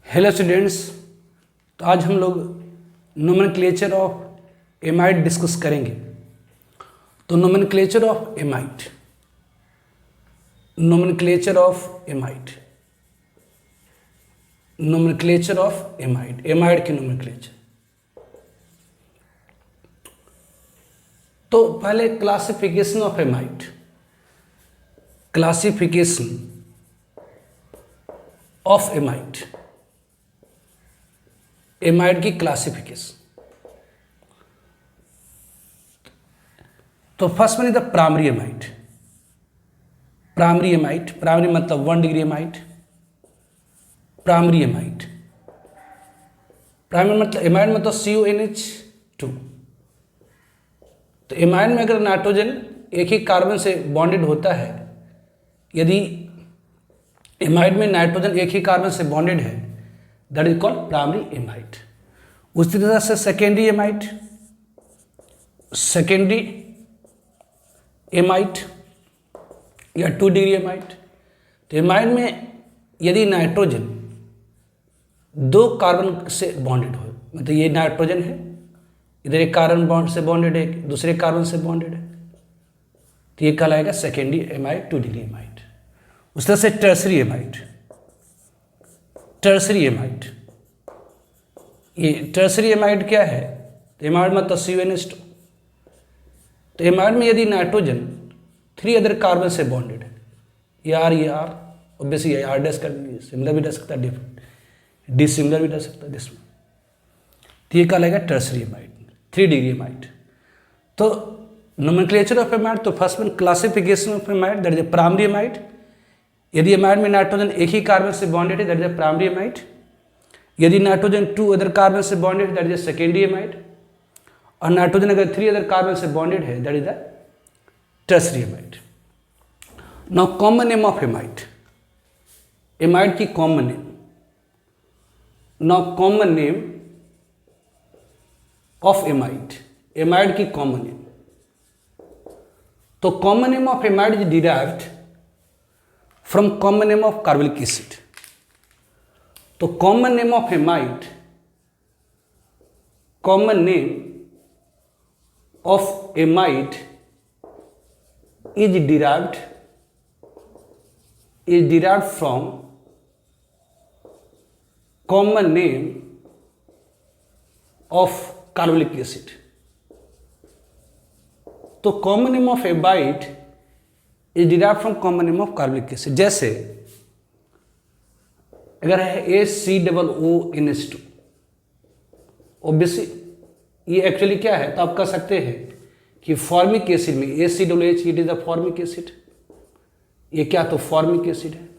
Hello students. तो आज हम लोग नोमेनक्लेचर ऑफ एमाइड डिस्कस करेंगे। तो nomenclature of amide, nomenclature of amide, nomenclature of amide, amide की नोमेनक्लेचर। तो पहले classification of amide, classification of amide, amide की क्लासिफिकेशन। तो first one is the primary amide. Primary amide, primary मतलब 1 degree amide. Primary amide, primary मतलब amide मतलब CONH2। तो amide में अगर नाइट्रोजन एक ही कार्बन से बॉन्डेड होता है, यदि एमाइड में नाइट्रोजन एक ही कार्बन से बॉन्डेड है, that is called primary amide. उसी तरह से सेकेंडरी एमाइड, सेकेंडरी एमाइड या 2 डिग्री एमाइड। तो एमाइड में यदि नाइट्रोजन 2 कार्बन से बॉन्डेड हो, मतलब ये नाइट्रोजन है, इधर एक कार्बन बॉन्ड से बॉन्डेड है, दूसरे कार्बन से बॉन्डेड है, तो ये कहलाएगा सेकेंडरी एमाइड, 2 डिग्री एमाइड। उस तरह से टर्सरी एमाइड, टर्सरी एमाइड, ये टर्सरी एमाइड क्या है? तो एमाइड मतलब CONH2। तो एमाइड में यदि नाइट्रोजन 3 अदर कार्बन से बॉन्डेड है, ये R, ऑब्वियसली ये R डैश कर दीजिए, सिमिलर भी रह सकता है, डिसिमिलर भी रह सकता है जिसमें, तो ये कहलाएगा टर्सरी एमाइड, 3 डिग्री एमाइड। तो नोमेनक्लेचर ऑफ एमाइड, तो first one classification of amide, that is primary amide. यदि एमाइड में नाइट्रोजन एक ही कार्बन से बॉन्डेड है, दैट इज प्राइमरी एमाइड। यदि नाइट्रोजन 2 अदर कार्बन से बॉन्डेड है, दैट इज सेकेंडरी एमाइड। और नाइट्रोजन अगर 3 अदर कार्बन से बॉन्डेड है, that is the tertiary amide. Now common name of amide, amide की common name. Now common name of amide, amide की common name. तो common name of amide is derived from common name of carbolic acid. तो common name of amide, common name of amide is derived from common name of carbolic acid. तो common name of amide is derived from common name of carbolic acid. जैसे अगर है ACOONH2, obviously ये actually क्या है, तो आप कह सकते हैं कि फॉर्मिक एसिड में ACOOH, it is the formic acid. ये क्या, तो फॉर्मिक एसिड है।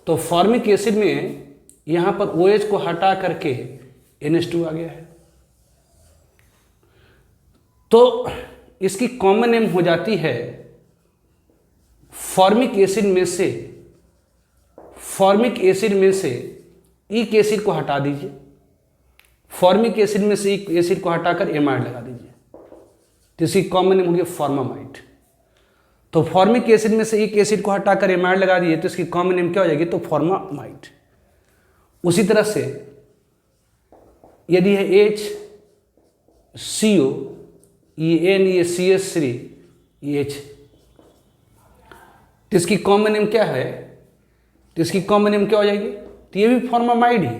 तो फॉर्मिक एसिड में यहां पर OH को हटा करके NH2 आ गया है, तो इसकी कॉमन नेम हो जाती है फॉर्मिक एसिड में से, फॉर्मिक एसिड में से ईक एसिड को हटा दीजिए, फॉर्मिक एसिड में से ईक एसिड को हटाकर एमाइड लगा दीजिए, तो इसकी कॉमन नेम होगी फॉर्मामाइड। तो फॉर्मिक एसिड में से ईक एसिड को हटाकर एमाइड लगा दीजिए, तो इसकी कॉमन नेम क्या हो जाएगी, तो फॉर्मामाइड। उसी तरह से यदि है HCO, ये N, ये CH3, ये H, तो इसकी कॉमन नेम क्या है, तो इसकी कॉमन नेम क्या हो जाएगी, तो ये भी फॉर्मामाइड ही,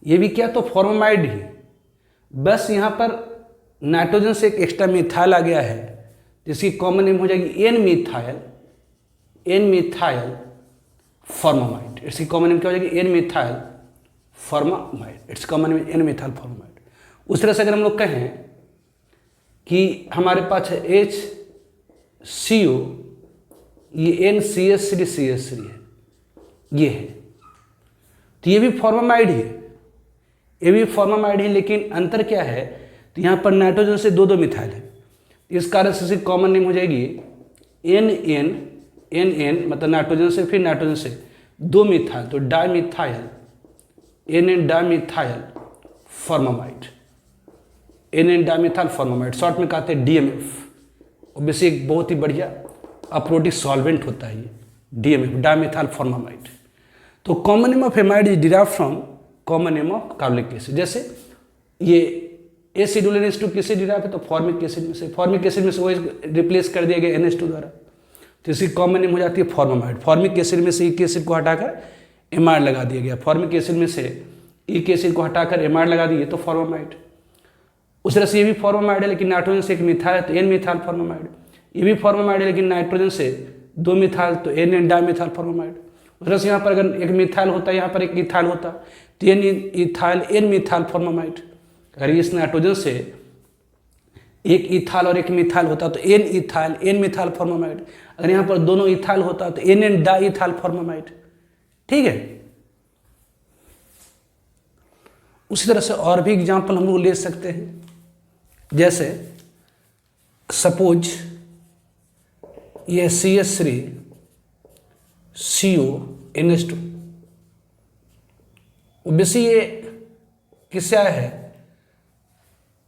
ये भी क्या, तो फॉर्मामाइड ही। बस यहाँ पर नाइट्रोजन से एक एक्स्ट्रा मिथाइल आ गया है, जिसकी कॉमन नेम हो जाएगी N मिथाइल फॉर्मामाइड। इसकी कॉमन नेम क्या हो जाएगी, N methyl formamide. It's common name N methyl formamide. उस तरह से अगर हम लोग कहें कि हमारे पास है HCO, ये NCH3CH3 है, ये है, तो ये भी फॉर्मामाइड ही है, ये भी फॉर्मामाइड है, लेकिन अंतर क्या है, तो यहाँ पर नाइट्रोजन से 2 मिथाइल है, इस कारण से इसकी कॉमन नेम हो जाएगी NN मतलब नाइट्रोजन से, फिर नाइट्रोजन से 2 मिथाइल, तो dimethyl, NN dimethyl formamide, NN dimethyl formamide, short में कहते हैं DMF। ऑब्वियसली एक बहुत ही बढ़िया अप्रोटिक सॉल्वेंट होता है ये DMF, डाइमिथाइल फॉर्मामाइड। तो common name of amide is derived from common name of carbonic acid. जैसे ये एसिडुलिन H2 किससे डिराइव है, तो फॉर्मिक एसिड में से। फॉर्मिक एसिड में से वो रिप्लेस कर दिया गया NH2 द्वारा, तो इसकी कॉमन नेम हो जाती है फॉर्मामाइड। फॉर्मिक एसिड में से एक एसिड को हटाकर एमाइड लगा दिया गया, फॉर्मिक एसिड में से एक एसिड को हटाकर एमाइड लगा दिए तो फॉर्मामाइड। उस तरह से ये भी फॉर्मामाइड है, लेकिन नाइट्रोजन से एक मिथाइल है तो एन मिथाइल फॉर्मामाइड। ये भी फॉर्मामाइड है, लेकिन नाइट्रोजन से दो मिथाइल तो एन डाइमिथाइल फॉर्मामाइड। उस तरह से यहाँ पर अगर एक मिथाइल होता है, यहाँ पर एक इथाइल होता तो N ethyl N methyl formamide. अगर इस नाइट्रोजन से एक इथाइल और एक मिथाइल होता तो N ethyl N methyl formamide. अगर यहाँ पर दोनों इथाइल होता तो एन डाइथाइल फॉर्मामाइड। ठीक है। उसी तरह से और भी एग्जाम्पल हम लोग ले सकते हैं, जैसे सपोज ये CH3CONH2, ओब्वियसली ये किससे आया है,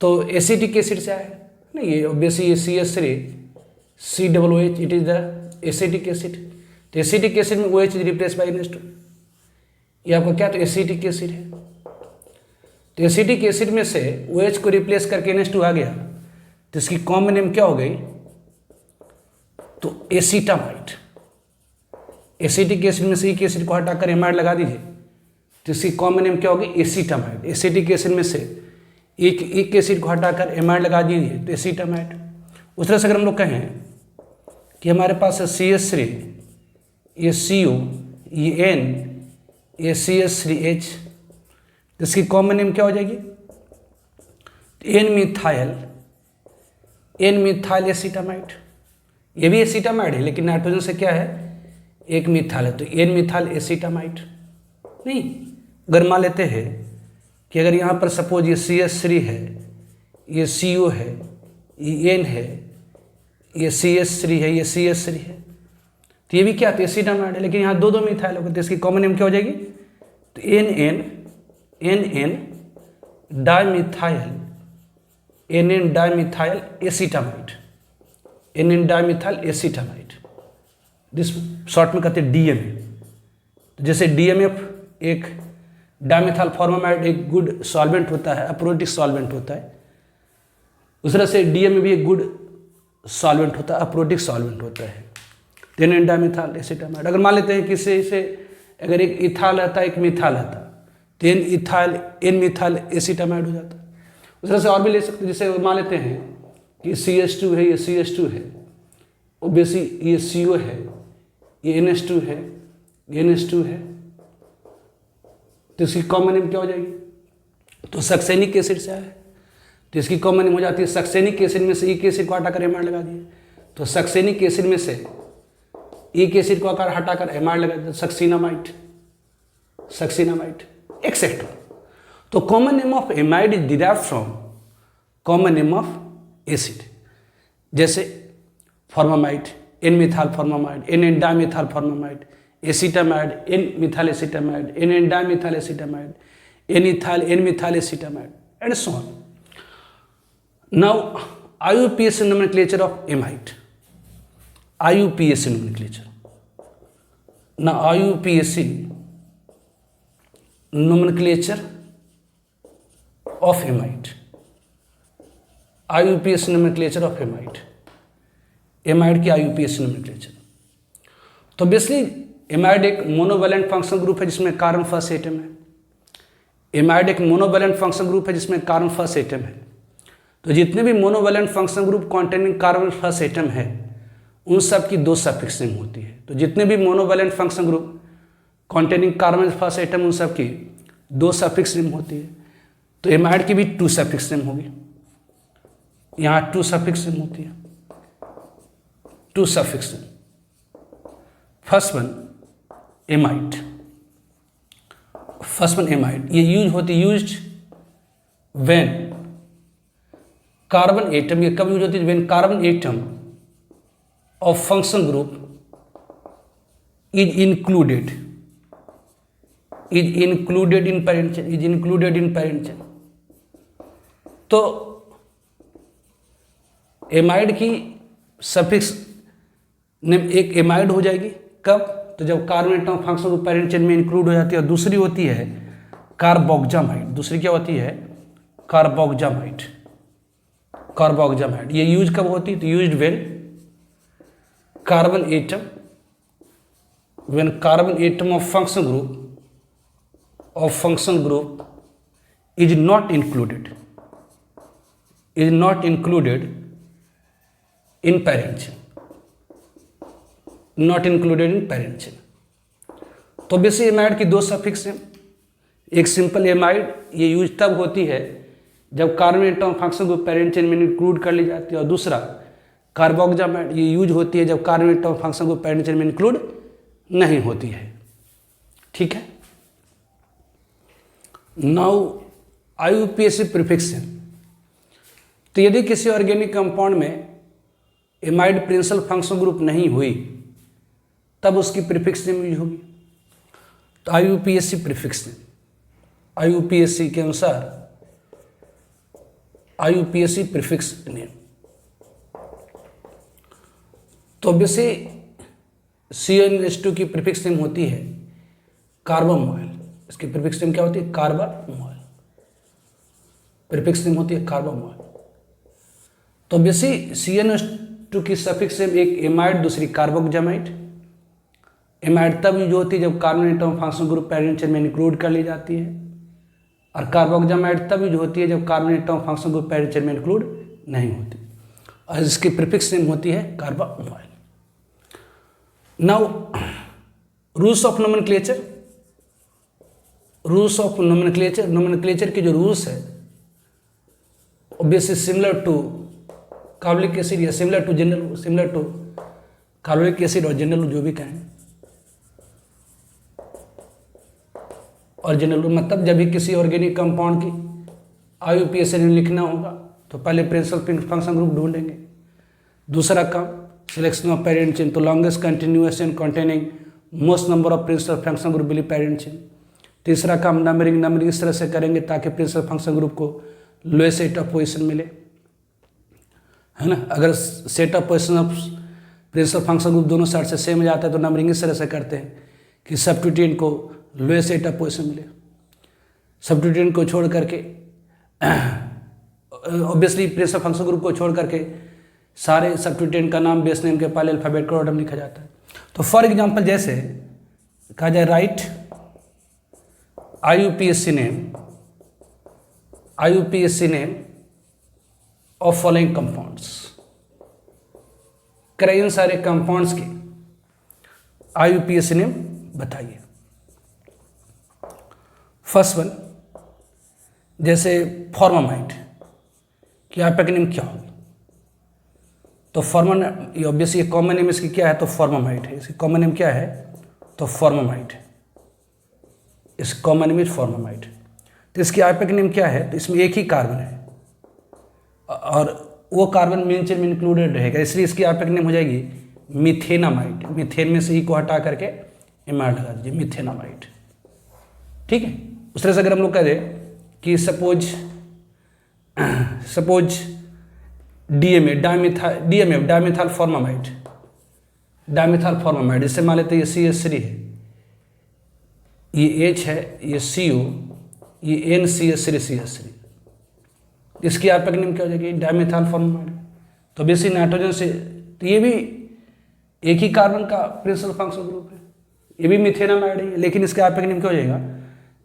तो एसिटिक एसिड से आया है ना। ये ओब्वियसली ये CH3COOH it is the acetic acid. तो एसिटिक एसिड में OH is replace by NH2। ये आपका क्या, तो एसिटिक एसिड है। तो एसिटिक एसिड में से OH को रिप्लेस करके NH2 आ गया, तो इसकी कॉमन नेम क्या हो गई, तो एसीटामाइड। एसिटिक एसिड में से एक एसिड को हटाकर एमाइड लगा दीजिए, तो इसकी कॉमन नेम क्या होगी, एसीटामाइड। एसिटिक एसिड में से एक एसिड को हटाकर एमाइड लगा दीजिए तो एसीटामाइड। उस तरह से अगर हम लोग कहें कि हमारे पास है CH3, ये CO, ये N, ये CH3H, तो इसकी कॉमन नेम क्या हो जाएगी, एन मिथाइल एसीटामाइड। ये भी एसीटामाइड है, लेकिन नाइट्रोजन से क्या है, एक मिथाइल है, तो एन मिथाइल एसीटामाइड। नहीं, अगर मान लेते हैं कि अगर यहाँ पर सपोज ये CH3 है, ये CO है, ये N है, ये CH3 है, ये CH3 है, तो ये भी क्या, तो एसीटामाइड है, लेकिन यहाँ दो दो मिथाइल होगा, तो इसकी कॉमन नेम क्या हो जाएगी, तो NN dimethyl NN dimethyl acetamide. NN dimethyl acetamide, this short में कहते हैं DMA। तो जैसे DMF एक डाइमिथाइल फॉर्मामाइड एक गुड सॉल्वेंट होता है, अप्रोटिक सॉल्वेंट होता है, उस तरह से DMA भी एक गुड सॉल्वेंट होता है, अप्रोटिक सॉल्वेंट होता है। NN dimethyl acetamide. अगर मान लेते हैं कि से अगर एक इथाइल रहता है, एक मिथाइल रहता, तो एन मिथाइल एसीटामाइड हो जाता है। उस तरह से और भी ले सकते हैं, जैसे मान लेते हैं कि CH2 है, ये CH2 है, ओब्वियसली ये CO है, ये NH2 है, ये NH2 है, तो इसकी कॉमन नेम क्या हो जाएगी, तो सक्सेनिक एसिड से आया है, तो इसकी कॉमन नेम हो जाती है सक्सेनिक एसिड में से एक एसिड को हटाकर एमाइड लगा दिए, तो सक्सेनिक एसिड में से एक एसिड को हटाकर एमाइड लगा दिया, सक्सिनामाइड एक्सेट्रा। तो common name of amide is derived from common name of acid. जैसे formamide N methyl formamide, N dimethyl formamide, acetamide N methyl acetamide, N dimethyl acetamide, N ethyl N methyl acetamide and so on. Now IUPAC nomenclature of amide, IUPAC nomenclature. Now IUPAC nomenclature of amide, IUPAC nomenclature of amide, amide की IUPAC nomenclature। तो basically amide एक monovalent function group है जिसमें carbon first atom है। Amide एक monovalent function group है जिसमें carbon first atom है। तो जितने भी monovalent function group containing carbon first atom है, उन सब की दो सफिक्स नेम होती है। तो जितने भी monovalent function group containing carbon first atom, उन सब की दो सफिक्स नेम होती है। तो एमाइड की भी टू सफिक्स नेम होगी, यहाँ टू सफिक्स नेम होती है, two suffix name. First one amide, first one amide, ये यूज होती यूज्ड व्हेन कार्बन एटम, ये कब यूज होती है, when carbon atom of function group is included in parent chain, is included in parent chain. तो amide की suffix name एक amide हो जाएगी कब, तो जब carbon atom function group parent chain में इंक्लूड हो जाती है। और दूसरी होती है कार्बोक्जामाइड। दूसरी क्या होती है? कार्बोक्जामाइड। कार्बोक्जामाइड ये यूज कब होती है? तो used carbon atom when carbon atom of function group is not included in parent chain, तो बेसिक एमाइड की दो सफिक्स हैं। एक सिंपल एमाइड, ये यूज तब होती है जब carbon atom function group parent chain में इंक्लूड कर ली जाती है। और दूसरा कार्बोक्जामाइड, ये यूज होती है जब carbon atom function group parent chain में इंक्लूड नहीं होती है। ठीक है। नाउ IUPAC प्रीफिक्स है। तो यदि किसी ऑर्गेनिक कंपाउंड में एमाइड प्रिंसिपल फंक्शन ग्रुप नहीं हुई तब उसकी प्रीफिक्स नेम यूज होगी। तो IUPAC प्रीफिक्स नेम, IUPAC के अनुसार IUPAC प्रीफिक्स नेम। तो वैसे CnH2 की प्रीफिक्स नेम होती है कार्बोमोल। इसकी प्रीफिक्स नेम क्या होती है? कार्बोमोल। प्रीफिक्स नेम होती है कार्बोमोल। तो वैसे CnH2 की सफिक्स नेम एक एमाइड, दूसरी कार्बोक्जामाइड। एमाइड तब यूज होती है जब carbon atom function group parent chain में इंक्लूड कर ली जाती है। और कार्बोक्जामाइड तब यूज होती है जब carbon atom function group parent chain में इंक्लूड नहीं होती। और इसकी प्रीफिक्स नेम होती है carbamoyl. Now rules of nomenclature. Rules of nomenclature, nomenclature की जो रूल्स है obviously similar to carbolic acid या सिमिलर टू कार्बोलिक एसिड और जनरल जो भी कहें। और जनरल मतलब जब भी किसी ऑर्गेनिक कंपाउंड की IUPAC नेम लिखना होगा तो पहले प्रिंसिपल फंक्शन ग्रुप ढूंढेंगे। दूसरा काम सिलेक्शन ऑफ पैरेंट चेन, तो longest continuous chain containing most number of principal function group will parent chain. तीसरा काम नंबरिंग इस तरह से करेंगे ताकि प्रिंसिपल फंक्शन ग्रुप को लोएस्ट सेट ऑफ पोजीशन मिले, है ना। अगर set of position of principal function group दोनों साइड से सेम हो जाता है तो नंबरिंग इस तरह से करते हैं कि सब्स्टिट्यूएंट को लोएस्ट सेट ऑफ पोजीशन मिले। सब्स्टिट्यूएंट को छोड़ करके ऑब्वियसली प्रिंसिपल फंक्शन ग्रुप को छोड़ करके सारे सब्स्टिट्यूएंट का नाम बेस नेम के पहले अल्फाबेट का ऑर्डर में लिखा जाता है। तो फॉर एग्जांपल जैसे कहा जाए right IUPAC name of following compounds. करें इन सारे कंपाउंड्स के IUPAC नेम बताइए। फर्स्ट वन जैसे फॉर्मामाइड की IUPAC नेम क्या होगी? तो ये ऑब्वियसली कॉमन नेम इसकी क्या है? तो फॉर्मामाइड है। इसकी कॉमन नेम क्या है? तो फॉर्मामाइड। इस कॉमन नेम इज फॉर्मामाइड। तो इसकी IUPAC नेम क्या है? तो इसमें एक ही कार्बन है और वो कार्बन मेन चेन में इंक्लूडेड रहेगा, इसलिए इसकी IUPAC नेम हो जाएगी मिथेनामाइड। मिथेन में से ई को हटा करके एमाइड लगा दीजिए, मिथेनामाइड। ठीक है। उस तरह से अगर हम लोग कह दें कि सपोज DMF डायमिथाइल फॉर्मामाइड, इससे मान लेते हैं ये CH3 है, ये H है, ये CO, ये NCH3CH3। इसकी IUPAC नेम क्या हो जाएगी? Dimethyl formamide. तो बेसिक नाइट्रोजन से, तो ये भी एक ही कार्बन का प्रिंसिपल फंक्शन ग्रुप है, ये भी मिथेनामाइड है, लेकिन इसकी IUPAC नेम क्या हो जाएगा?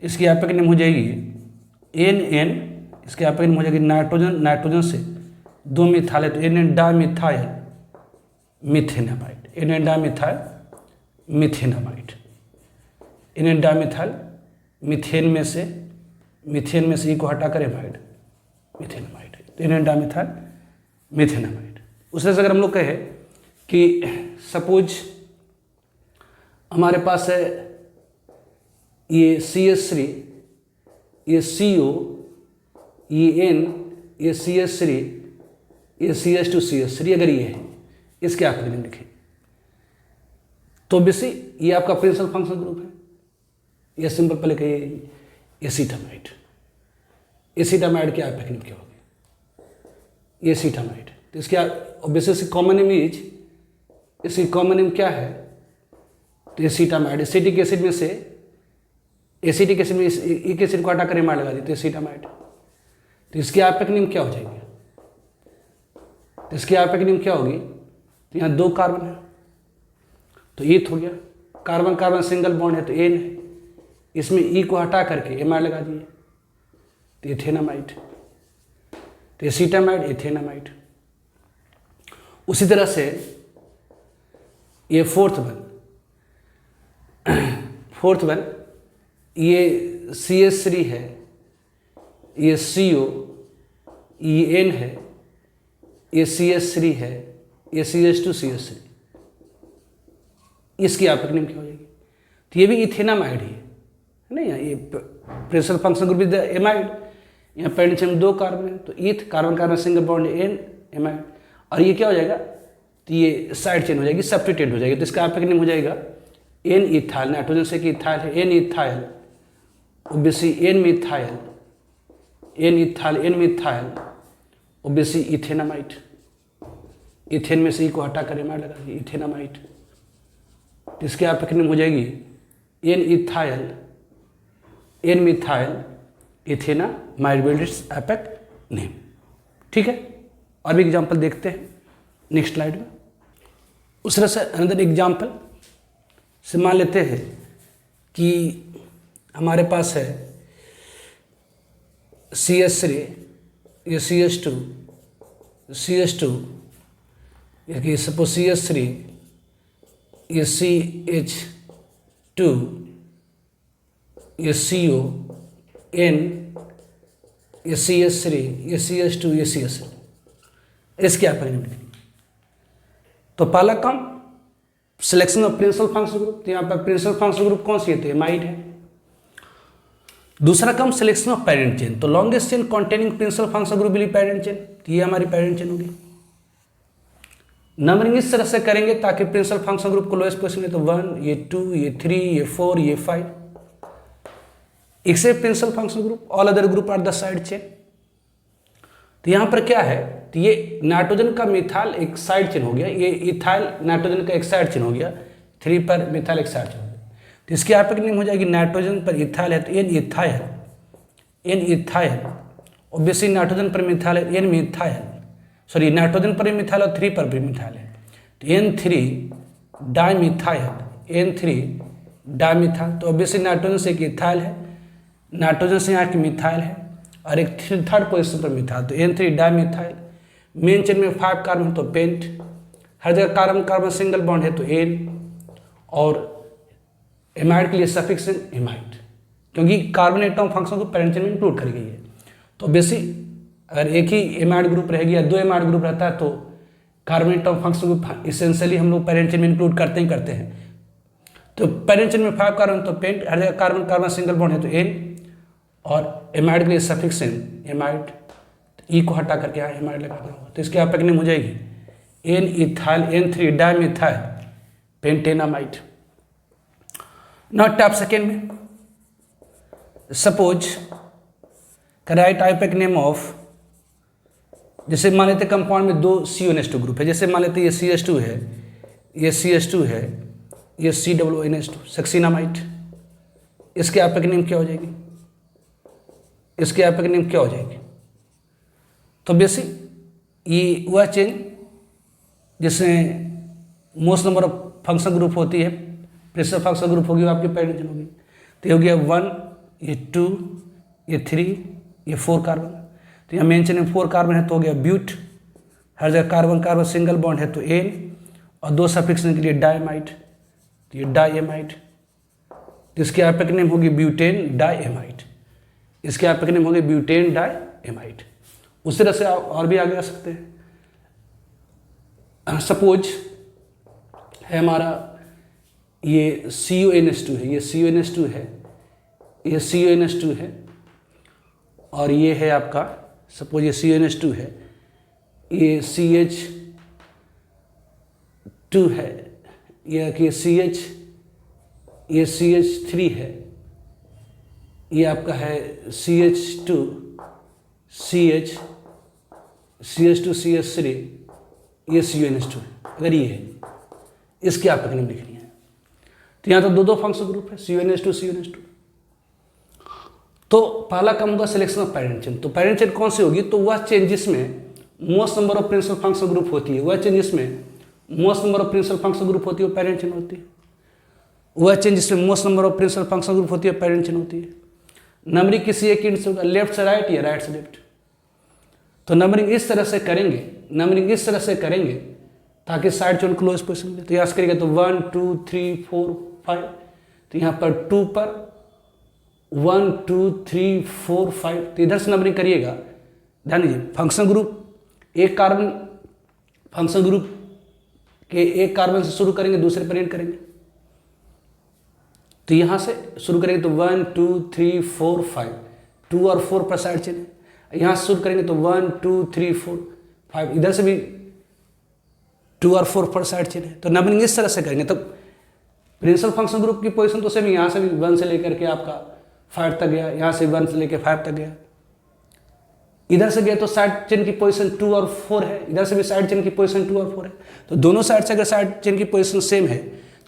इसकी IUPAC नेम हो जाएगी NN। इसकी IUPAC नेम हो जाएगी नाइट्रोजन से दो मिथाइल है तो NN dimethyl methanamide. NN dimethyl methanamide. NN dimethyl methane में से ई को हटा कर amide, methanamide. NN dimethyl methanamide. उस तरह से अगर हम लोग कहें कि सपोज हमारे पास है ये CH3, ये CO, ये N, ये CH3, ये CH2CH3, अगर ये है, इसके IUPAC नेम लिखें तो बेसी ये आपका प्रिंसिपल फंक्शन ग्रुप है। ये सिंपल पहले कहिए एसीटामाइड। एसीटामाइड की IUPAC नेम क्या होगी? एसीटामाइड। तो इसके ऑब्वियसली कॉमन नेम इज, इसकी कॉमन नेम क्या है? तो एसीटामाइड, एसिटिक एसिड में से एसिटिक एसिड में एक एसिड को हटा कर एमाइड लगा दी तो एसीटामाइड। तो इसकी आपेक्षिक नियम क्या हो जाएगी? तो इसकी आपेक्षिक नियम क्या होगी? तो यहाँ 2 कार्बन है तो ईथ हो गया, कार्बन कार्बन सिंगल बॉन्ड है तो एन है, इसमें ई को हटा करके एमाइड लगा दिए तो एथेनामाइड, तो एसीटामाइड एथेनामाइड। उसी तरह से ये फोर्थ वन ये CH3 है, ये CO, ये N है, ये CH3 है, ये CH2 CH3, इसकी आपेक्षिक नियम क्या हो जाएगी? तो ये भी इथेनामाइड ही है ना, ये principal function group is amide, यहाँ पेंडियम 2 कार्बन है तो eth, carbon carbon single bond N amide, और ये क्या हो जाएगा? तो ये साइड चेन हो जाएगी, सब्स्टिट्यूट हो जाएगी, तो इसका आपेक्षिक नियम हो जाएगा एन इथाइल, नाइट्रोजन से कि इथाइल है, N ethyl OBC N methyl, N methyl OBC ethanamide, ethane में से ई को हटा कर एमाइड लगा दिए इथेनामाइड, तो इसकी आपेक्षिक नियम हो जाएगी N methyl ethanamide will its आपेक्षिक नियम। ठीक है, और भी एग्जाम्पल देखते हैं नेक्स्ट स्लाइड में। उस तरह से अनदर एग्जाम्पल से मान लेते हैं कि हमारे पास है CH3, ये CH2, ये सपोज CH3, ये CH2, ये CO, N, ये CH3, ये CH2, ये CH3, इसके आपेक्षिक नियम। तो पहला काम selection of principal functional group, तो यहाँ पर प्रिंसिपल फंक्शनल ग्रुप कौन सी है? तो एमाइड है। दूसरा काम सिलेक्शन ऑफ पैरेंट चेन, तो longest chain containing principal functional group will parent chain, तो ये हमारी पैरेंट चेन होगी। नंबरिंग इस तरह से करेंगे ताकि प्रिंसिपल फंक्शनल ग्रुप को लोएस्ट पोजीशन में, तो 1, ये 2, ये 3, ये 4, ये 5, except principal functional group, all other group are the side chain. तो यहाँ पर क्या है? तो ये नाइट्रोजन का मिथाइल एक साइड चेन हो गया, ये इथाइल नाइट्रोजन का एक साइड चेन हो गया, 3 पर मिथाइल एक साइड चेन हो गया, तो इसकी आपेक्षिक नियम हो जाएगी नाइट्रोजन पर इथाइल है तो एन इथाइल, ऑब्वियसली नाइट्रोजन पर मिथाइल है एन मिथाइल, सॉरी नाइट्रोजन पर मिथाइल और 3 पर भी मिथाइल है तो N3 डाइमिथाइल, तो ऑब्वियसली नाइट्रोजन से एक इथाइल है, नाइट्रोजन से यहाँ की मिथाइल है और एक थर्ड पोजीशन पर मिथाइल, तो N3 डाइमिथाइल। मेन चेन में 5 कार्बन तो पेंट, हर जगह कार्बन कार्बन सिंगल बॉन्ड है तो एन, और एमाइड के लिए सफिक्स एमाइड, क्योंकि कार्बन एटॉम फंक्शन को पैरेंट चेन में इंक्लूड करी गई है। तो बेसिक अगर एक ही एमाइड ग्रुप रहेगी या 2 एमाइड ग्रुप रहता है तो कार्बन एटॉम फंक्शन को इसेंशियली हम लोग पैरेंट चेन में इंक्लूड करते हैं। तो पैरेंट चेन में 5 कार्बन तो पेंट, हर जगह कार्बन कार्बन सिंगल बॉन्ड है तो एन, और एमाइड के लिए सफिक्स एमाइड, ई को हटा करके यहाँ एमाइड लगाना होगा, तो इसकी आपेक्षिक नियम हो जाएगी N ethyl N3 dimethyl pentanamide. Not type second में सपोज राइट आपेक्षिक नियम ऑफ, जैसे मान लेते कंपाउंड में 2 CONH2 ग्रुप है, जैसे मान लेते ये CH2 है, ये CH2 है, ये COONH2 सक्सिनामाइड, इसके आपेक्षिक नियम क्या हो जाएगी? इसके आपेक्षिक नियम क्या हो जाएगी? तो बेसिक ये वह चेन जिसमें most number of function group होती है, प्रिंसिपल फंक्शन ग्रुप होगी वो आपकी पैरेंट चेन होगी, तो ये हो गया 1, ये 2, ये 3, ये 4 कार्बन, तो यहाँ मेन चेन में 4 कार्बन है तो हो गया ब्यूट, हर जगह कार्बन कार्बन सिंगल बॉन्ड है तो एन, और 2 सफिक्स के लिए डाइमाइड, तो ये डाइएमाइड, तो इसकी आपेक्षिक नेम होगी ब्यूटेन डाइएमाइड, इसके आपेक्षिक नेम होगी ब्यूटेन डाइएमाइड। उस तरह से आप और भी आगे आ सकते हैं। सपोज है हमारा ये CONH2 है, ये CONH2 है, ये CONH2 है, और ये है आपका सपोज ये CONH2 है, ये CH2 है, ये कि ये CH3 है, ये आपका है CH2 CH3, ये CONH2 है। अगर ये है इसकी आपेक्षिक नियम लिखनी है, तो यहाँ तो दो फंक्शनल ग्रुप है, CuNH2 CuNH2। तो पहला काम होगा सिलेक्शन ऑफ पैरेंट चेन। तो पैरेंट चेन कौन सी होगी? तो वह चेन जिसमें most number of principal functional group होती है, वह चेन जिसमें most number of principal functional group होती है वो पैरेंट चेन होती है। वह चेन जिसमें most number of principal functional group होती है पैरेंट चेन होती है। नंबरिंग किसी एक इंड से होगा, लेफ्ट से राइट या राइट से लेफ्ट। तो नंबरिंग इस तरह से करेंगे, ताकि साइड चेन क्लोज पोजिशन मिले। तो यहाँ से करेंगे तो 1 2 3 4 5, तो यहाँ पर 2 पर 1 2 3 4 5, तो इधर से नंबरिंग करिएगा। ध्यान दीजिए, फंक्शनल ग्रुप एक कार्बन, फंक्शनल ग्रुप के एक कार्बन से शुरू करेंगे, दूसरे पर एंड करेंगे। तो यहाँ से शुरू करेंगे तो 1 2 3 4 5, 2 और 4 पर साइड चेन है। यहाँ से शुरू करेंगे तो 1 2 3 4 5, इधर से भी 2 और 4 पर साइड चेन है। तो नंबरिंग इस तरह से करेंगे। तो प्रिंसिपल फंक्शन ग्रुप की पोजीशन तो सेम, यहाँ से भी 1 से लेकर के आपका 5 तक गया, यहाँ से 1 से लेकर 5 तक गया। इधर से गया तो साइड चेन की पोजीशन 2 और 4 है, इधर से भी साइड चेन की पोजीशन 2 और 4 है। तो दोनों साइड से अगर साइड चेन की पोजीशन सेम है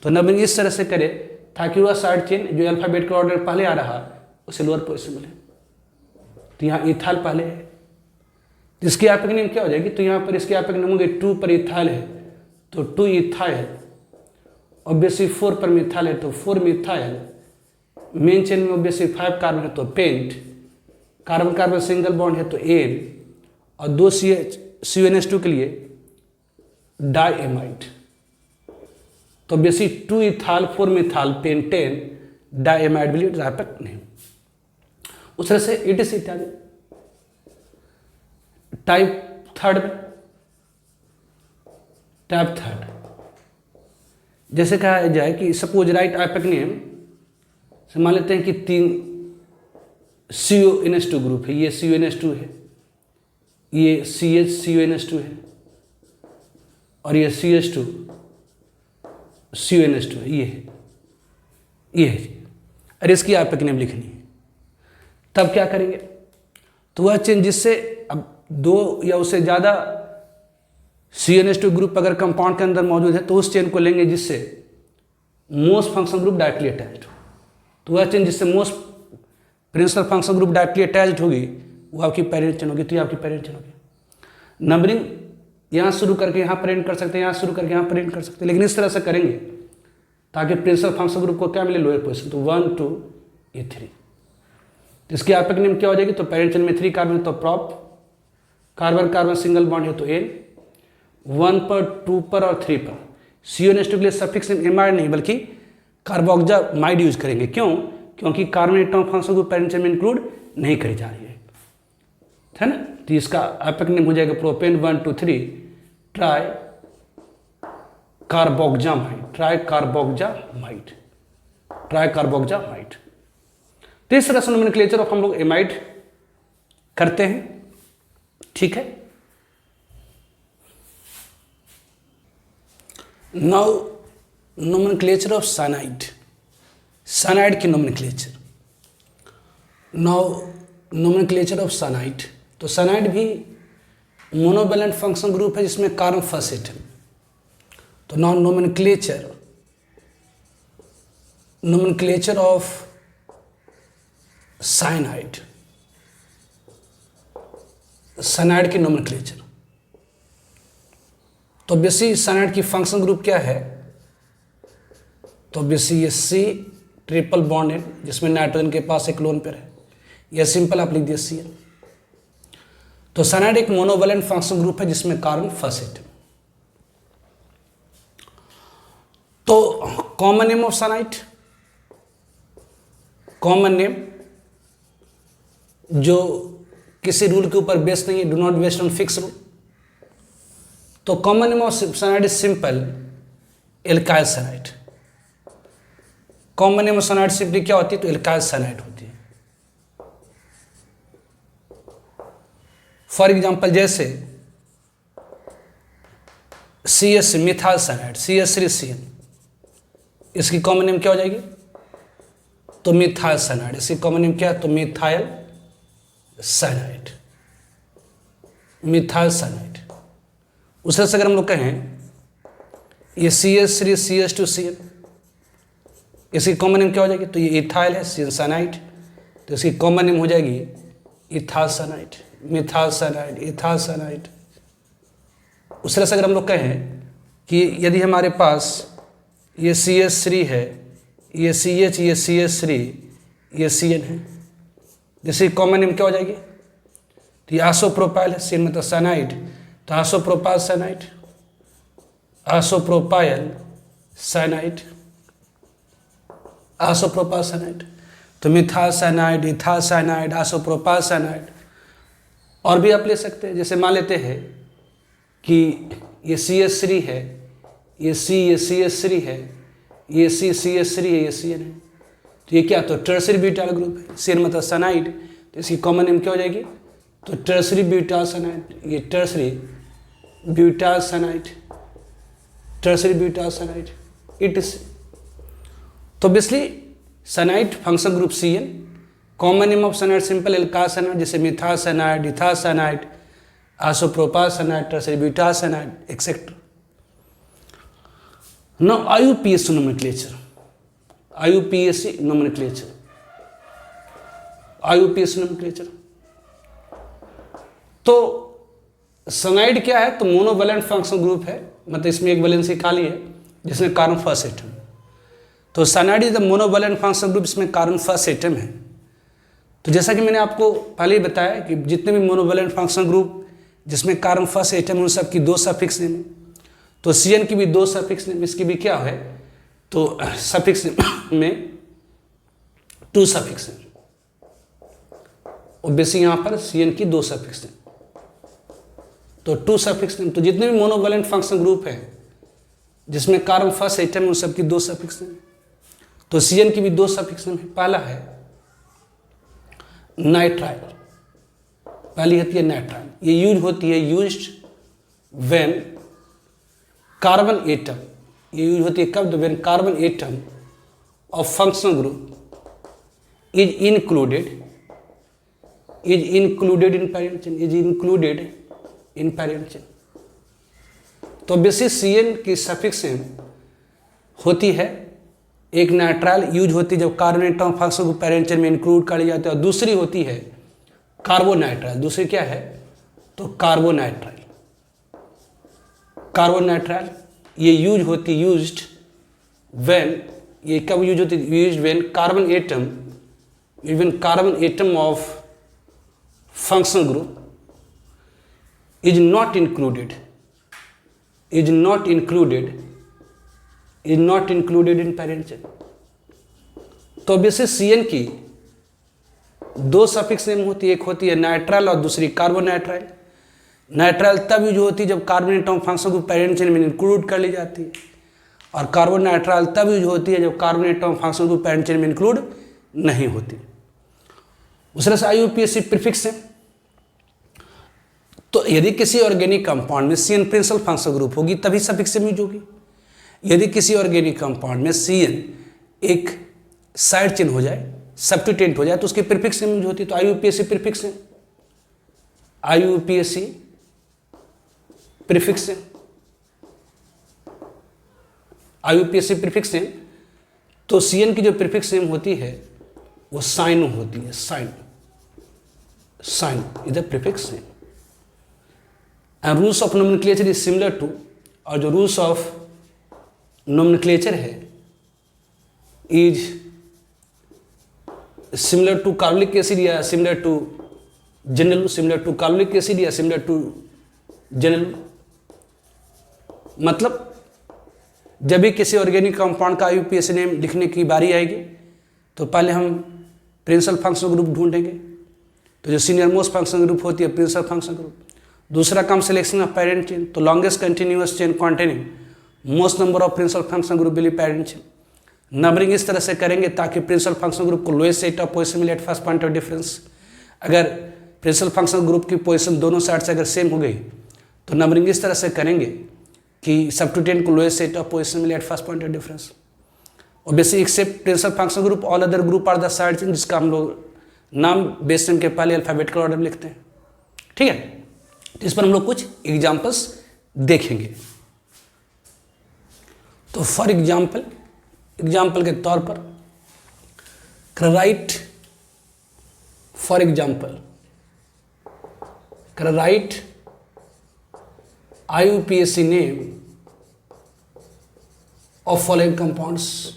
तो नंबरिंग इस तरह से करे ताकि वह साइड चेन जो अल्फाबेट का ऑर्डर पहले आ रहा उसे लोअर पोजीशन मिले। तो यहाँ इथाइल पहले है, तो इसकी आपकी नेम क्या हो जाएगी? तो यहाँ पर इसकी आपकी नेम होंगे 2 पर इथाइल है तो 2 इथाइल, ऑब्वियसली 4 पर मिथाइल है तो 4 मिथाइल, मेन चेन में ऑब्वियसली 5 कार्बन है तो pent, carbon carbon single bond है तो एन, और 2 CuNH2 के लिए डाइएमाइड। तो obviously 2 ethyl 4 methyl pentane diamide will ड्राइपेक्ट नेम। उस तरह से इट इज इत्यादि। टाइप थर्ड में, टाइप थर्ड जैसे कहा जाए कि सपोज राइट आइपेक नेम से मान लेते हैं कि 3 CuNH2 ग्रुप है, ये CuNH2 है, ये CuNH2 है, और ये CH2 CuNH2 है, ये है। अरे इसकी आइपेक नेम लिखनी है। तब क्या करेंगे? तो वह चेन जिससे अब 2 या उससे ज़्यादा CuNH2 ग्रुप अगर कंपाउंड के अंदर मौजूद है तो उस चेन को लेंगे जिससे most function group directly attached हो। तो वह चेन जिससे most principal function group directly attached होगी वो आपकी पैरेंट चेन होगी। तो ये आपकी पैरेंट चेन होगी। नंबरिंग यहाँ शुरू करके यहाँ पर एंड कर सकते हैं, यहाँ शुरू करके यहाँ पर एंड कर सकते हैं, लेकिन इस तरह से करेंगे ताकि प्रिंसिपल फंक्शन ग्रुप को क्या मिले? Lower position. तो 1 2 ये 3, तो इसकी आइपेक नेम क्या हो जाएगी? तो पैरेंट चेन में 3 कार्बन तो prop, carbon carbon single bond है तो एन, 1 पर 2 पर और 3 पर। CuNH2 के लिए सफिक्स नेम एमाइड नहीं बल्कि कार्बोक्जामाइड यूज करेंगे। क्यों? क्योंकि carbon atomic function group parent chain में इंक्लूड नहीं करी जा रही है ना। तो इसका आइपेक नेम हो जाएगा प्रोपेन 1 2 3 ट्राई कार्बोक्जामाइड, ट्राई कार्बोक्जामाइड, ट्राई कार्बोक्जामाइड। तो इस तरह से नोमेनक्लेचर ऑफ हम लोग एमाइड करते हैं। ठीक है। Now nomenclature of cyanide, cyanide की nomenclature. Now nomenclature of cyanide, तो साइनाइड भी मोनोवैलेंट फंक्शन ग्रुप है जिसमें कार्बन फर्स्ट है। तो now nomenclature of cyanide, cyanide की नोमेनक्लेचर। तो ऑब्वियसली साइनाइड की फंक्शन ग्रुप क्या है? तो ऑब्वियसली ये C ट्रिपल बॉन्ड है जिसमें नाइट्रोजन के पास एक लोन पेयर है, यह सिंपल आप लिख दिया Cl। तो साइनाइड एक मोनोवैलेंट फंक्शन ग्रुप है जिसमें कार्बन फर्स्ट है। तो common name of cyanide, common name जो किसी रूल के ऊपर बेस्ड नहीं है, do not based on fix rule. तो common name of cyanide is simple alkyl cyanide. Common name of cyanide simply क्या होती है? तो एल्काइल साइनाइड होती है। फॉर एग्जांपल जैसे CS मिथाइल साइनाइड, CH3CN, इसकी कॉमन नेम क्या हो जाएगी? तो मिथाइल साइनाइड। इसकी कॉमन नेम क्या है? तो मिथाइल साइनाइड, मिथाइल साइनाइड। उस तरह से अगर हम लोग कहें ये CH3CH2CN, इसकी कॉमन नेम क्या हो जाएगी? तो ये इथाइल है, साइनाइड, तो इसकी कॉमन नेम हो जाएगी इथालसाइनाइड, मिथालसाइनाइड, इथालसाइनाइड। उस तरह से अगर हम लोग कहें कि यदि हमारे पास ये CH3 है, ये CH, ये CH3, ये CN है, जैसे कॉमन नेम क्या हो जाएगी? तो ये आसोप्रोपाइल है, CN मतलब साइनाइड, तो isopropyl cyanide, isopropyl cyanide, isopropyl cyanide, तो methyl cyanide, ethyl cyanide, isopropyl cyanide. और भी आप ले सकते हैं, जैसे मान लेते हैं कि ये CH3 है, ये CH3 है, ये CH3 है, ये CN है, तो ये क्या? तो टर्सरी ब्यूटाइल ग्रुप है, CN मतलब साइनाइड, तो इसकी कॉमन नेम क्या हो जाएगी? तो टर्सरी ब्यूटाइल साइनाइड, ये tertiary butyl cyanide, tertiary butyl cyanide, it is. तो obviously cyanide function group CN, common name of cyanide simple alkyl cyanide, जैसे methyl cyanide, ethyl cyanide, isopropyl cyanide, tertiary butyl cyanide, etcetera. Now IUPAC nomenclature, IUPAC nomenclature, IUPAC nomenclature। तो cyanide क्या है? तो monovalent function group है, मतलब इसमें एक valency खाली है जिसमें कार्बन फर्स्ट एटम। तो cyanide is the monovalent function group, इसमें कार्बन फर्स्ट एटम है। तो जैसा कि मैंने आपको पहले ही बताया कि जितने भी मोनोवैलेंट फंक्शन ग्रुप जिसमें कार्बन फर्स्ट एटम है उन सब की 2 सफिक्स नेम है। तो CN की भी 2 सफिक्स नेम, इसकी भी क्या है? तो सफिक्स में 2 सफिक्स नेम, ऑब्वियसली यहाँ पर CN की 2 सफिक्स नेम, तो 2 सफिक्स नेम। तो जितने भी मोनोवैलेंट फंक्शन ग्रुप है जिसमें कार्बन फर्स्ट एटम है उन सब की 2 सफिक्स नेम। तो CN की भी 2 सफिक्स नेम है। पहला है नाइट्राइल, पहली होती है नाइट्राइल, ये यूज होती है यूज्ड व्हेन कार्बन एटम, ये यूज होती है कब? When carbon atom of functional group is included in parent chain, is included in parent chain. तो ऑब्वियसली CN की सफिक्स नेम होती है, एक नाइट्राइल यूज होती है जब carbon atom of functional group parent chain में इंक्लूड कर लिया जाता है, और दूसरी होती है कार्बोनाइट्राइल। दूसरी क्या है? तो कार्बोनाइट्राइल, कार्बोनाइट्राइल ये यूज होती यूज्ड व्हेन, ये कब यूज होती? Used when carbon atom, even carbon atom of functional group is not included in parent chain. तो ऑब्वियसली CN की 2 सफिक्स नेम होती है, एक होती है नाइट्राइल और दूसरी कार्बोनाइट्राइल। नाइट्राइल तब यूज होती है जब carbon atom function group parent chain में इंक्लूड कर ली जाती है, और कार्बोनाइट्राइल तब यूज होती है जब carbon atom function group parent chain में इंक्लूड नहीं होती। उस तरह से IUPAC प्रीफिक्स है। तो यदि किसी ऑर्गेनिक कंपाउंड में CN प्रिंसिपल फंक्शनल ग्रुप होगी तभी सफिक्स यूज होगी। यदि किसी ऑर्गेनिक कंपाउंड में CN एक साइड चेन हो जाए, सब्स्टिट्यूएंट हो जाए, तो उसकी प्रीफिक्स नेम यूज होती है। तो IUPAC प्रीफिक्स है, IUPAC प्रीफिक्स है, IUPAC प्रीफिक्स नेम। तो CN की जो प्रीफिक्स नेम होती है वो साइन होती है, cyano is the prefix name. And rules of nomenclature is similar to, और जो रूल्स ऑफ नोमेनक्लेचर है is similar to carbonic acid या similar to general, similar to carbonic acid या सिमिलर टू जनरल। मतलब जब भी किसी ऑर्गेनिक कंपाउंड का IUPAC नेम लिखने की बारी आएगी तो पहले हम प्रिंसिपल फंक्शनल ग्रुप ढूंढेंगे, तो जो सीनियर मोस्ट फंक्शनल ग्रुप होती है प्रिंसिपल फंक्शनल ग्रुप। दूसरा काम सिलेक्शन ऑफ पैरेंट चेन, तो longest continuous chain containing most number of principal functional group will be parent chain. Numbering इस तरह से करेंगे ताकि प्रिंसिपल फंक्शनल ग्रुप को लोएस्ट सेट ऑफ पोजीशन मिले at first point of difference. अगर principal functional group की पोजीशन दोनों साइड से अगर सेम हो गई तो नंबरिंग इस तरह से करेंगे कि सब्स्टिट्यूएंट को लोएस्ट सेट ऑफ पोजीशन मिले at first point of difference. Obviously except principal functional group all other group are the side chain, जिसका हम लोग नाम बेस नेम के पहले अल्फाबेटिकल ऑर्डर में लिखते हैं। ठीक है, इस पर हम लोग कुछ एग्जाम्पल्स देखेंगे। तो फॉर एग्जाम्पल एग्जाम्पल के तौर पर right, for example right IUPAC name of following compounds.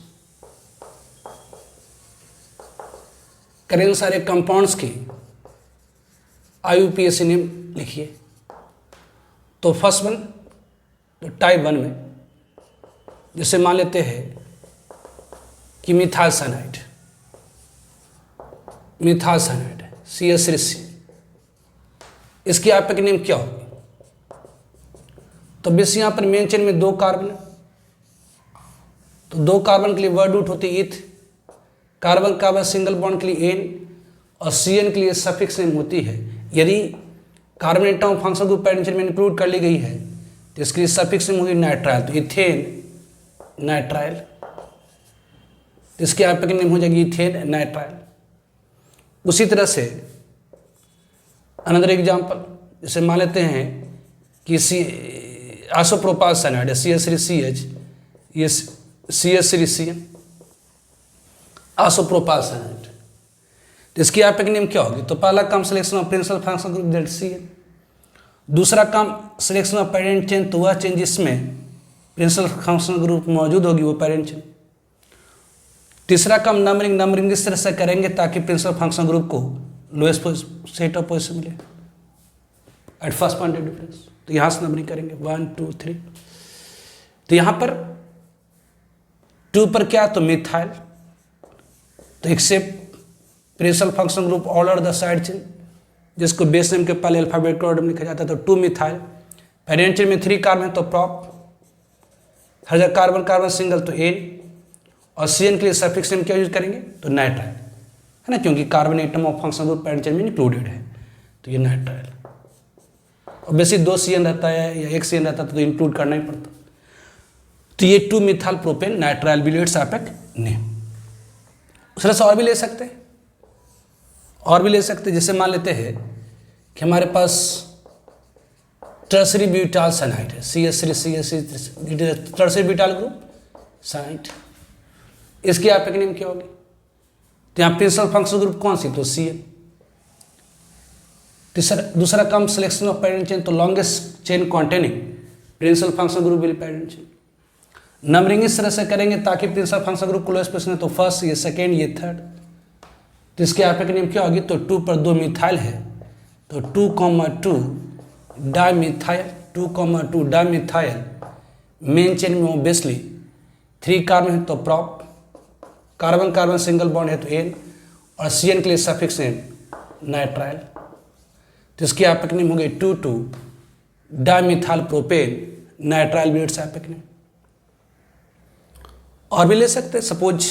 करें सारे कंपाउंड्स की IUPAC नेम लिखिए। तो फर्स्ट वन, तो टाइप 1 में जैसे मान लेते हैं कि मिथाइल साइनाइड CH3C, इसकी आपके नेम क्या होगी? तो बेस यहाँ पर मेन चेन में 2 कार्बन, तो 2 कार्बन के लिए वर्ड रूट होती है ईथ, कार्बन कार्बन सिंगल बॉन्ड के लिए एन, और CN के लिए सफिक्स नेम होती है। यदि carbon atom function group parent chain में इंक्लूड कर ली गई है तो इसके लिए सफिक्स नेम होगी नाइट्राइल, तो इथेन नाइट्राइल, तो इसकी आपकी नेम हो जाएगी इथेन नाइट्राइल। उसी तरह से अनदर एग्जाम्पल, जैसे मान लेते हैं कि आइसोप्रोपाइल साइनाइड है CH3CH, ये CH3CN आइसोप्रोपाइल साइनाइड, तो इसकी आपकी नेम क्या होगी? तो पहला काम selection of principal function group that CN, दूसरा काम सिलेक्शन ऑफ पेरेंट चेन, तो वह चेन जिसमें प्रिंसिपल फंक्शन ग्रुप मौजूद होगी वो पेरेंट चेन। तीसरा काम नंबरिंग इस तरह से करेंगे ताकि प्रिंसिपल फंक्शन ग्रुप को लोएस्ट सेट ऑफ पोजीशन मिले at first point of difference. तो यहाँ से नंबरिंग करेंगे 1 2 3। तो यहाँ पर 2 पर क्या, तो मिथाइल, तो except principal function group all are the side chain, जिसको बेस नेम के पहले अल्फाबेट ऑर्डर में लिखा जाता है, तो 2 मिथाइल। पेरेंट चेन में 3 कार्बन तो प्रॉप, हर जगह कार्बन कार्बन सिंगल तो एन, और CN के लिए सफिक्स नेम क्या यूज करेंगे, तो नाइट्राइल, है ना, क्योंकि carbon atom of function group parent chain में इंक्लूडेड है, तो ये नाइट्राइल। और बेसिक 2 CN रहता है या 1 CN रहता है तो इंक्लूड करना ही पड़ता। तो ये 2 मिथाइल प्रोपेन नाइट्राइल बिलेट्स आपक नेम। उस तरह से और भी ले सकते हैं, जैसे मान लेते हैं कि हमारे पास टर्सरी ब्यूटाइल साइनाइड है CH3CH, tertiary butyl group cyanide, इसकी आपकी नेम क्या होगी? तो यहाँ प्रिंसिपल फंक्शन ग्रुप कौन सी, तो CN। दूसरा काम सिलेक्शन ऑफ पेरेंट चेन, तो longest chain containing principal function group will parent chain. Numbering इस तरह से करेंगे ताकि प्रिंसिपल फंक्शन ग्रुप को लोएस्ट पोजीशन है, तो फर्स्ट, ये सेकेंड, ये थर्ड। तो इसकी आपकी नेम क्या होगी? तो 2 पर 2 मिथाइल है, तो 2,2 डाइमिथाइल, 2,2 डाइमिथाइल। मेन चेन में ऑब्वियसली 3 कार्बन है तो prop, carbon carbon single bond है तो एन, और CN के लिए सफिक्स नेम नाइट्राइल, तो इसकी आपकी नेम हो गई 2,2 डाइमिथाइल प्रोपेन नाइट्राइल बिलेट्स आपकी नेम। और भी ले सकते हैं, सपोज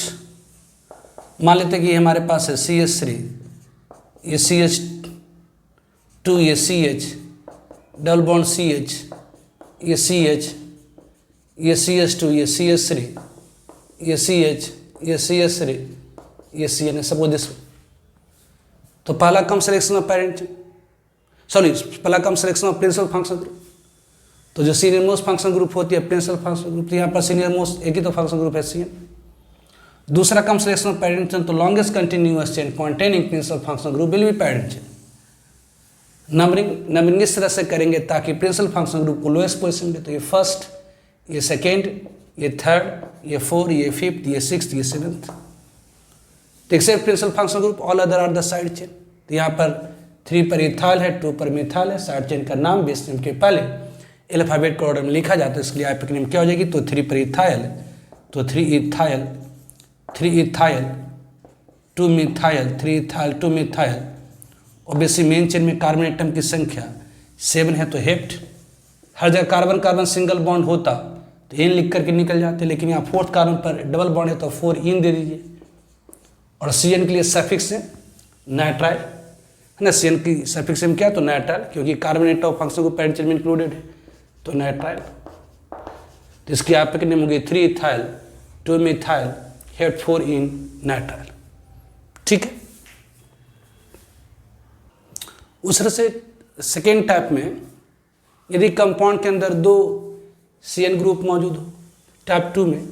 मान लेते हैं कि हमारे पास है CH3, ये CH2, ये CH, डबल बॉन्ड CH, ये CH, ये CH2, ये CH3, ये CH, ये CH3, ये CN है, सपोज दिस। तो पहला कम सिलेक्शन ऑफ पेरेंट, पहला कम selection of principal function group, तो जो सीनियर मोस्ट फंक्शन ग्रुप होती है प्रिंसिपल फंक्शन ग्रुप, तो यहाँ पर सीनियर मोस्ट एक ही तो फंक्शन ग्रुप है CN। दूसरा कम सिलेक्शन ऑफ पेरेंट चेन, तो longest continuous chain containing principal function group will be parent chain. Numbering इस तरह से करेंगे ताकि प्रिंसिपल फंक्शन ग्रुप को लोएस्ट पोजीशन में, तो ये फर्स्ट, ये सेकेंड, ये थर्ड, ये 4, ये 5th, ये 6th, ये 7th। तो except principal function group all other are the side chain, तो यहाँ पर 3 पर इथाइल है, 2 पर मिथाइल है, साइड चेन का नाम बेस नेम के पहले अल्फाबेट के ऑर्डर में लिखा जाता है, इसलिए आपकी नेम क्या हो जाएगी? तो 3 पर इथाइल, तो 3 ethyl, 2 methyl, 3 ethyl, 2 methyl. Obviously main chain में कार्बन एटम की संख्या 7 है, तो हेप्ट, हर जगह कार्बन कार्बन सिंगल बॉन्ड होता तो एन लिख करके निकल जाते, लेकिन यहाँ 4th कार्बन पर डबल बॉन्ड है तो 4 इन दे दीजिए। और CN के लिए सफिक्स है नाइट्राइल, है ना, CN की सफिक्स में क्या, तो नाइट्राइल, क्योंकि कार्बन एटम फंक्शन को पेरेंट चेन में इंक्लूडेड है, तो नाइट्राइल। तो इसकी आपकी नेम होगी 3 इथाइल, 2 मिथाइल, हेड 4 इन नाइट्राइल। ठीक है। उस तरह से सेकेंड टाइप में यदि कंपाउंड के अंदर 2 CN ग्रुप मौजूद हो, टाइप 2 में,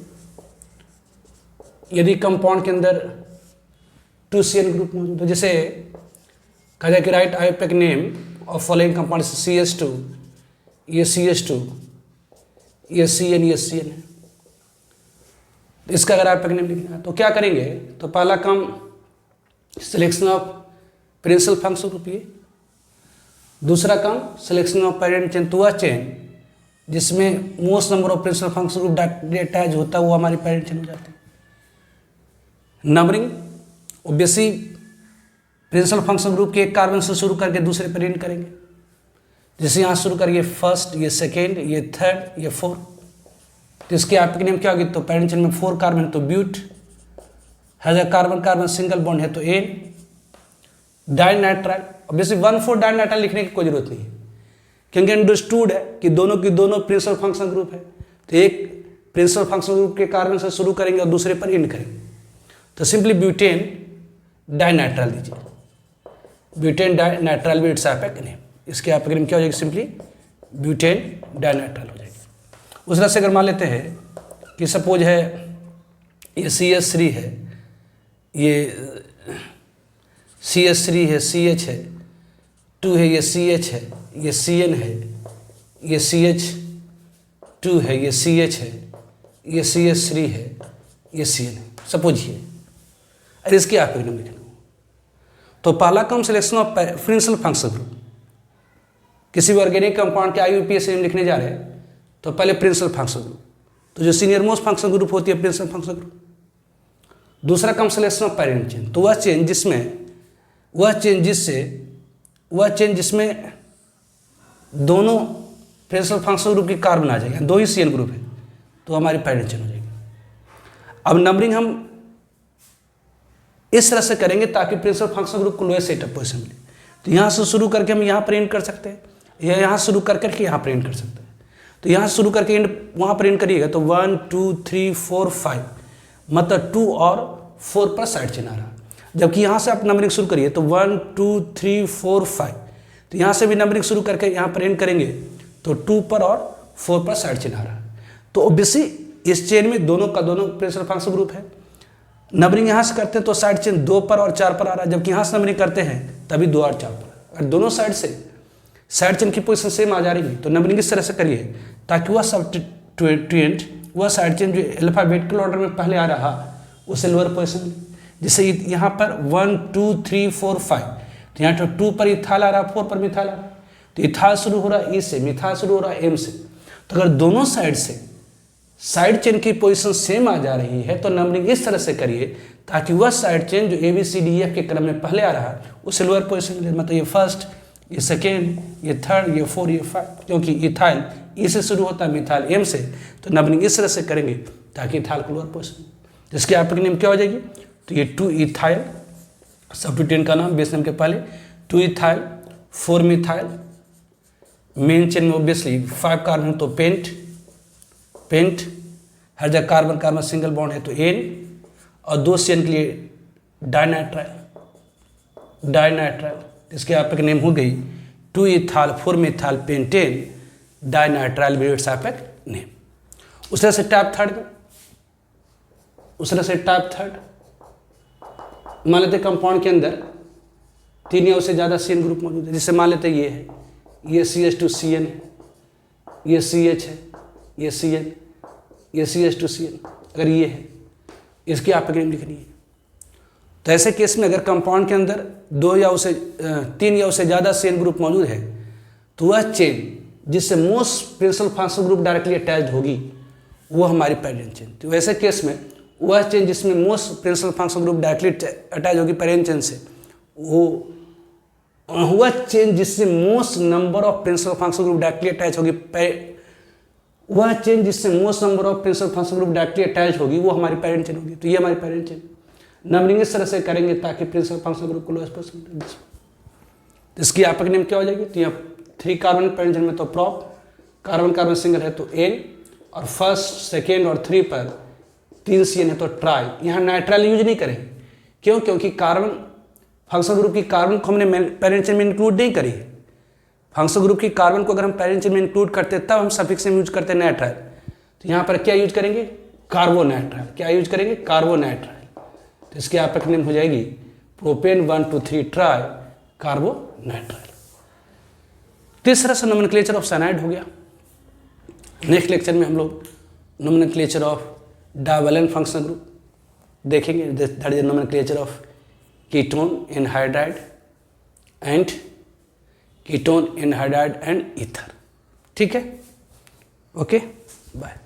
यदि कंपाउंड के अंदर 2CN ग्रुप मौजूद है, जैसे कहा जाए कि right IUPAC name of following compound CH2, ये CH2, ये CN, ये CN है। इसका अगर आईयूपैक नेम लिखना है तो क्या करेंगे, तो पहला काम selection of principal functional group, ये दूसरा काम सिलेक्शन ऑफ पैरेंट चेन, तो वह चेन जिसमें most number of principal functional group attach होता है वो हमारी पैरेंट चेन हो जाती है। Numbering obviously principal functional group के एक कार्बन से शुरू करके दूसरे पर एंड करेंगे, जैसे यहाँ शुरू करिए फर्स्ट, ये सेकेंड, ये थर्ड, ये फोर्थ, तो इसके आईयूपैक नेम क्या होगी, तो पैरेंट चेन में 4 कार्बन तो but, has a carbon carbon single bond है तो एन, डाइनाइट्राइल, ऑब्वियसली 1,4 डाइनाइट्राइल लिखने की कोई जरूरत नहीं है क्योंकि अंडरस्टूड है कि दोनों की दोनों प्रिंसिपल फंक्शनल ग्रुप है, तो एक प्रिंसिपल फंक्शनल ग्रुप के कार्बन से शुरू करेंगे और दूसरे पर एंड करेंगे, तो सिंपली ब्यूटेन डाइनाइट्राइल दीजिए, ब्यूटेन डाइनाइट्राइल भी इट्स आईयूपैक नेम, इसके आईयूपैक नेम क्या हो जाएगी, सिंपली ब्यूटेन डाइनाइट्राइल हो जाएगी। उस तरह से अगर मान लेते हैं कि सपोज है ये CH3 है, ये CH3 है, CH है, 2 है, ये CH है, ये CN है, ये CH2 है, ये CH है, ये CH3 है, ये CN है, सपोज ये, अरे इसकी आईयूपैक नेम लिखना हो तो पहला काम selection of principal functional group, किसी भी ऑर्गेनिक कंपाउंड के IUPAC नेम लिखने जा रहे हैं तो पहले प्रिंसिपल फंक्शनल ग्रुप, तो जो सीनियर मोस्ट फंक्शनल ग्रुप होती है प्रिंसिपल फंक्शनल ग्रुप। दूसरा काम सिलेक्शन ऑफ पैरेंट चेन, तो वह चेन जिसमें दोनों प्रिंसिपल फंक्शनल ग्रुप की कार्बन आ जाएगी, 2 ही CN ग्रुप है तो हमारी पैरेंट चेन हो जाएगी। अब नंबरिंग हम इस तरह से करेंगे ताकि प्रिंसिपल फंक्शनल ग्रुप को लोएस्ट सेटअप पोजीशन मिले, तो यहाँ से शुरू करके हम यहाँ पर एंड कर सकते हैं या यहाँ शुरू करके यहाँ पर एंड कर सकते हैं, तो यहाँ शुरू करके एंड वहाँ पर एंड करिएगा तो 1 2 3 4 5 मतलब 2 और 4 पर साइड चेन आ रहा है, जबकि यहाँ से आप नंबरिंग शुरू करिए तो 1 2 3 4 5, तो यहाँ से भी नंबरिंग शुरू करके यहाँ पर एंड करेंगे तो 2 पर और 4 पर साइड चेन आ रहा है, तो ऑब्वियसली इस चेन में दोनों का दोनों प्रिंसिपल फंक्शनल ग्रुप है। नंबरिंग यहाँ से करते हैं तो साइड चेन 2 पर और 4 पर आ रहा है, जबकि यहाँ से नंबरिंग करते हैं तभी 2 और 4 पर, अगर दोनों साइड से साइड चेन की पोजीशन सेम आ जा रही है तो नंबरिंग इस तरह से करिए ताकि वह सब्स्टिट्यूएंट वह साइड चेन जो अल्फाबेटिकल ऑर्डर में पहले आ रहा उसे लोअर पोजीशन में, जैसे यहाँ पर 1 2 3 4 5, तो यहाँ तो 2 पर इथाइल आ रहा, 4 पर मिथाइल आ रहा, तो इथाइल शुरू हो रहा है E से, मिथाइल शुरू हो रहा है M से, तो अगर दोनों साइड से साइड चेन की पोजीशन सेम आ जा रही है तो नंबरिंग इस तरह से करिए ताकि वह साइड चेन जो ABCDEF के क्रम में पहले आ रहा है उसे लोअर पोजीशन में, मतलब ये फर्स्ट, ये सेकेंड, ये थर्ड, ये 4, ये 5, क्योंकि इथाइल E से शुरू होता है, मिथाइल M से, तो नंबरिंग इस तरह से करेंगे ताकि इथाइल को लोअर पोजीशन, जिसके आईयूपैक नेम क्या हो जाएगी, तो ये 2 इथाइल सब्स्टिट्यूएंट का नाम बेस नेम के पहले 2 इथाइल 4 मिथाइल, मेन चेन में ऑब्वियसली 5 कार्बन तो पेंट हर जगह कार्बन कार्बन सिंगल बॉन्ड है तो एन, और 2 CN के लिए डाइनाइट्राइल, इसके आईयूपैक नेम हो गई 2 इथाइल 4 मिथाइल पेंटेन डाइनाइट्राइल भी इट्स आईयूपैक नेम। उस तरह से टाइप थर्ड मान लेते कंपाउंड के अंदर 3 या उससे ज़्यादा CN ग्रुप मौजूद है, जिससे मान लेते ये है, ये CH2CN है, ये CH है, ये CN, ये CH2CN, अगर ये है इसकी आईयूपैक नेम लिखनी है, तो ऐसे केस में अगर कंपाउंड के अंदर 3 या उससे ज़्यादा CN ग्रुप मौजूद है तो वह चेन जिससे most principal functional group directly attached होगी वो हमारी पैरेंट चेन, तो वैसे केस में वह चेन जिसमें most principal functional group directly attach होगी पैरेंट चेन से, वो वह चेन जिससे most number of principal functional group directly attach होगी, वह चेन जिससे most number of principal functional group directly attach होगी वो हमारी पैरेंट चेन होगी, तो ये हमारी पैरेंट चेन। नंबरिंग इस तरह से करेंगे ताकि प्रिंसिपल फंक्शनल ग्रुप को लोएस्ट पोजीशन, इसकी आईयूपैक नेम क्या हो जाएगी, तो यहाँ 3 कार्बन पैरेंट चेन में तो प्रॉप, कार्बन कार्बन सिंगल है तो एन, और फर्स्ट सेकेंड और 3 पर 3 CN है तो ट्राई, यहाँ नाइट्राइल यूज नहीं करें, क्यों, क्योंकि कार्बन फंक्शनल ग्रुप की कार्बन को हमने पैरेंट चेन में इंक्लूड नहीं करी है, फंक्शनल ग्रुप की कार्बन को अगर हम पैरेंट चेन में इंक्लूड करते तब हम सफिक्स में यूज करते हैं नाइट्राइल, तो यहाँ पर क्या यूज करेंगे, कार्बोनाइट्राइल। क्या यूज करेंगे? कार्बोनाइट्राइल। तो इसकी व्यापक नेम हो जाएगी प्रोपेन 1,2,3 ट्राई कार्बोनाइट्राइल। तीसरा सा नोमेनक्लेचर ऑफ साइनाइड हो गया। नेक्स्ट लेक्चर में हम लोग nomenclature of divalent functional group देखेंगे, that is nomenclature of ketone in hydride and ketone in hydride and ether. ठीक है, ओके, बाय।